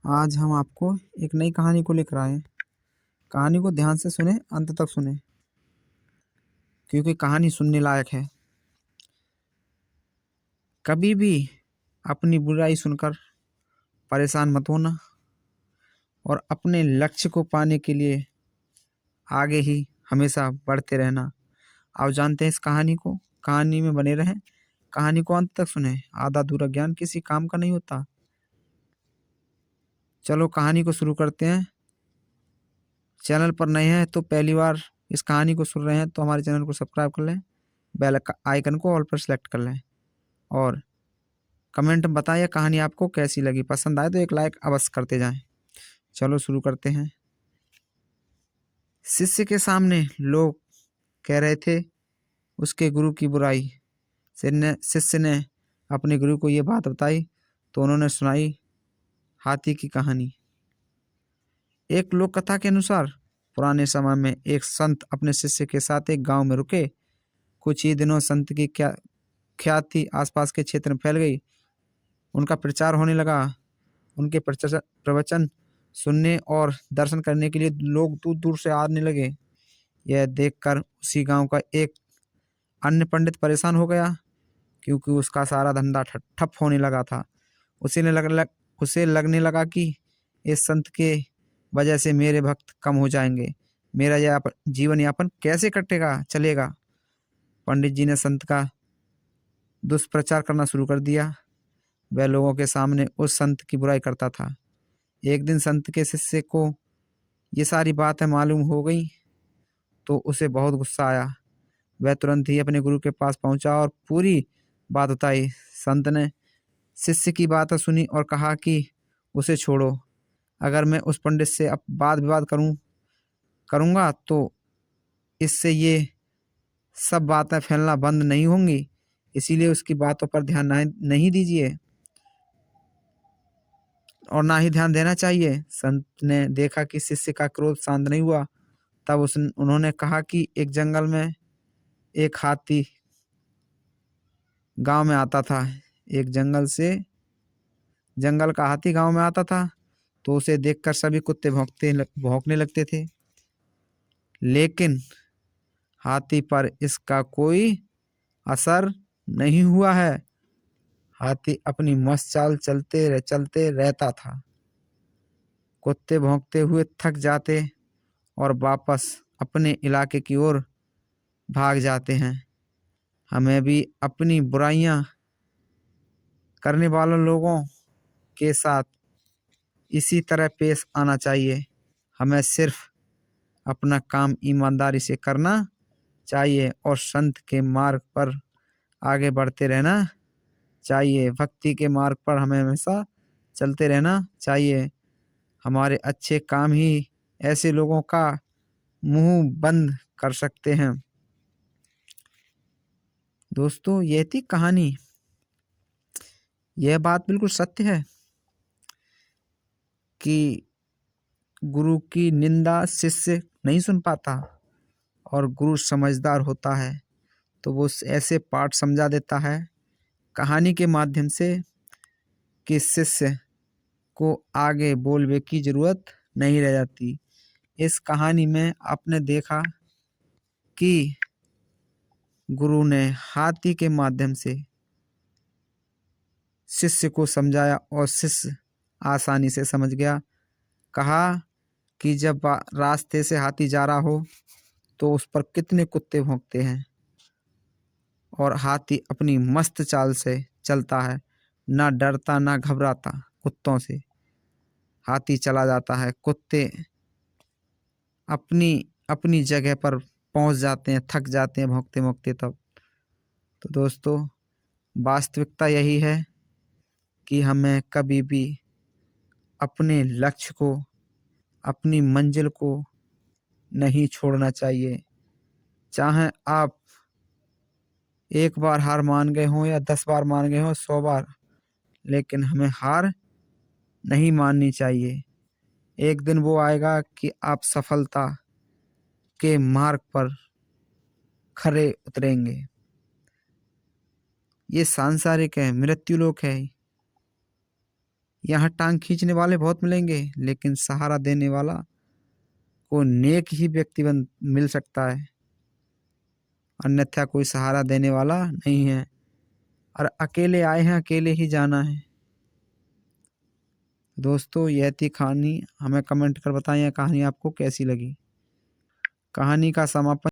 आज हम आपको एक नई कहानी को लेकर आए हैं। कहानी को ध्यान से सुने, अंत तक सुने, क्योंकि कहानी सुनने लायक है। कभी भी अपनी बुराई सुनकर परेशान मत होना और अपने लक्ष्य को पाने के लिए आगे ही हमेशा बढ़ते रहना। आप जानते हैं इस कहानी को, कहानी में बने रहें, कहानी को अंत तक सुने। आधा अधूरा ज्ञान किसी काम का नहीं होता। चलो कहानी को शुरू करते हैं। चैनल पर नए हैं तो पहली बार इस कहानी को सुन रहे हैं तो हमारे चैनल को सब्सक्राइब कर लें, बेल आइकन को ऑल पर सेलेक्ट कर लें और कमेंट में बताएं कहानी आपको कैसी लगी। पसंद आए तो एक लाइक अवश्य करते जाएं। चलो शुरू करते हैं। शिष्य के सामने लोग कह रहे थे उसके गुरु की बुराई। शिष्य ने अपने गुरु को ये बात बताई तो उन्होंने सुनाई हाथी की कहानी। एक लोक कथा के अनुसार पुराने समय में एक संत अपने शिष्य के साथ एक गांव में रुके। कुछ ही दिनों संत की ख्याति आसपास के क्षेत्र में फैल गई। उनका प्रचार होने लगा। उनके प्रवचन सुनने और दर्शन करने के लिए लोग दूर दूर से आने लगे। यह देखकर उसी गांव का एक अन्य पंडित परेशान हो गया, क्योंकि उसका सारा धंधा ठप होने लगा था। उसे लगने लगा कि इस संत के वजह से मेरे भक्त कम हो जाएंगे। मेरा जीवन यापन कैसे चलेगा। पंडित जी ने संत का दुष्प्रचार करना शुरू कर दिया। वह लोगों के सामने उस संत की बुराई करता था। एक दिन संत के शिष्य को ये सारी बातें मालूम हो गई तो उसे बहुत गुस्सा आया। वह तुरंत ही अपने गुरु के पास पहुंचा और पूरी बात बताई। संत ने शिष्य की बातें सुनी और कहा कि उसे छोड़ो। अगर मैं उस पंडित से अब वाद विवाद करूंगा तो इससे ये सब बातें फैलना बंद नहीं होंगी, इसीलिए उसकी बातों पर ध्यान नहीं दीजिए और ना ही ध्यान देना चाहिए। संत ने देखा कि शिष्य का क्रोध शांत नहीं हुआ। तब उन्होंने कहा कि एक जंगल में एक हाथी गांव में आता था। एक जंगल का हाथी गांव में आता था तो उसे देखकर सभी कुत्ते भौंकने लगते थे, लेकिन हाथी पर इसका कोई असर नहीं हुआ है। हाथी अपनी मस्त चाल चलते रहता था। कुत्ते भौंकते हुए थक जाते और वापस अपने इलाके की ओर भाग जाते हैं। हमें भी अपनी बुराइयां करने वाले लोगों के साथ इसी तरह पेश आना चाहिए। हमें सिर्फ अपना काम ईमानदारी से करना चाहिए और संत के मार्ग पर आगे बढ़ते रहना चाहिए। भक्ति के मार्ग पर हमें हमेशा चलते रहना चाहिए। हमारे अच्छे काम ही ऐसे लोगों का मुंह बंद कर सकते हैं। दोस्तों, यह थी कहानी। यह बात बिल्कुल सत्य है कि गुरु की निंदा शिष्य नहीं सुन पाता और गुरु समझदार होता है तो वो ऐसे पाठ समझा देता है कहानी के माध्यम से कि शिष्य को आगे बोलने की जरूरत नहीं रह जाती। इस कहानी में आपने देखा कि गुरु ने हाथी के माध्यम से शिष्य को समझाया और शिष्य आसानी से समझ गया। कहा कि जब रास्ते से हाथी जा रहा हो तो उस पर कितने कुत्ते भौंकते हैं और हाथी अपनी मस्त चाल से चलता है, ना डरता ना घबराता। कुत्तों से हाथी चला जाता है, कुत्ते अपनी अपनी जगह पर पहुंच जाते हैं, थक जाते हैं भौंकते भौंकते तब। तो दोस्तों, वास्तविकता यही है कि हमें कभी भी अपने लक्ष्य को, अपनी मंजिल को नहीं छोड़ना चाहिए। चाहे आप एक बार हार मान गए हों या 10 बार मान गए हों, 100 बार, लेकिन हमें हार नहीं माननी चाहिए। एक दिन वो आएगा कि आप सफलता के मार्ग पर खरे उतरेंगे। ये सांसारिक है, मृत्युलोक है। यहाँ टांग खींचने वाले बहुत मिलेंगे, लेकिन सहारा देने वाला को नेक ही व्यक्ति मिल सकता है, अन्यथा कोई सहारा देने वाला नहीं है। और अकेले आए हैं, अकेले ही जाना है। दोस्तों, यह थी कहानी। हमें कमेंट कर बताएं यह कहानी आपको कैसी लगी। कहानी का समापन